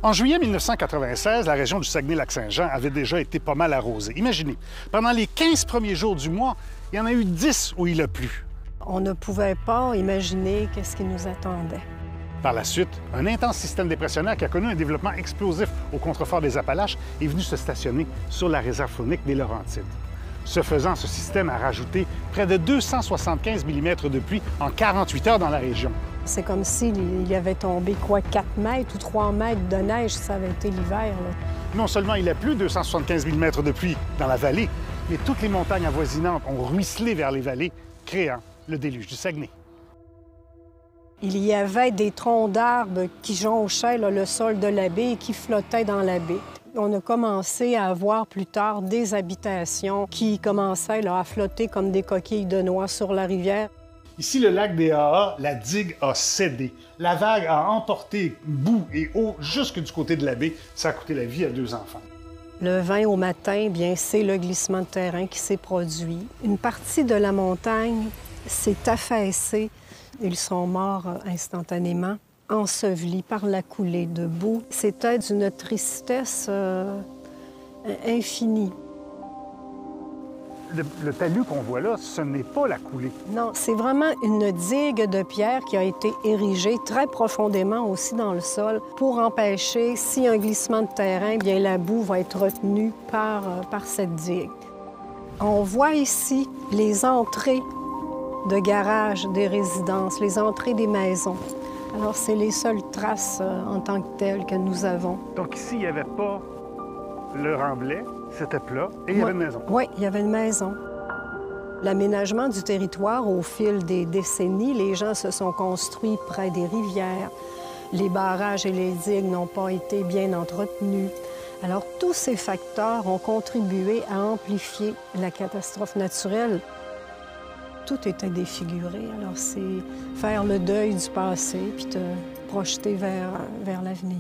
En juillet 1996, la région du Saguenay-Lac-Saint-Jean avait déjà été pas mal arrosée. Imaginez, pendant les 15 premiers jours du mois, il y en a eu 10 où il a plu. On ne pouvait pas imaginer qu'est-ce qui nous attendait. Par la suite, un intense système dépressionnaire qui a connu un développement explosif au contrefort des Appalaches est venu se stationner sur la réserve faunique des Laurentides. Ce faisant, ce système a rajouté près de 275 mm de pluie en 48 heures dans la région. C'est comme s'il y avait tombé, 4 mètres ou 3 mètres de neige, ça avait été l'hiver. Non seulement il a plu 275 mm de pluie dans la vallée, mais toutes les montagnes avoisinantes ont ruisselé vers les vallées, créant le déluge du Saguenay. Il y avait des troncs d'arbres qui jonchaient le sol de la baie et qui flottaient dans la baie. On a commencé à avoir plus tard des habitations qui commençaient à flotter comme des coquilles de noix sur la rivière. Ici, le lac des AA, la digue a cédé. La vague a emporté boue et eau jusque du côté de la baie. Ça a coûté la vie à 2 enfants. Le 20 au matin, bien, c'est le glissement de terrain qui s'est produit. Une partie de la montagne s'est affaissée. Ils sont morts instantanément, ensevelis par la coulée de boue. C'était d'une tristesse infinie. Le talus qu'on voit là, ce n'est pas la coulée. Non, c'est vraiment une digue de pierre qui a été érigée très profondément aussi dans le sol pour empêcher, s'il y a un glissement de terrain, bien la boue va être retenue par cette digue. On voit ici les entrées de garage des résidences, les entrées des maisons. Alors, c'est les seules traces en tant que telles que nous avons. Donc ici, il n'y avait pas le remblai, c'était plat, et il y avait une maison. Oui, il y avait une maison. L'aménagement du territoire, au fil des décennies, les gens se sont construits près des rivières. Les barrages et les digues n'ont pas été bien entretenus. Alors, tous ces facteurs ont contribué à amplifier la catastrophe naturelle. Tout était défiguré. Alors, c'est faire le deuil du passé puis te projeter vers l'avenir.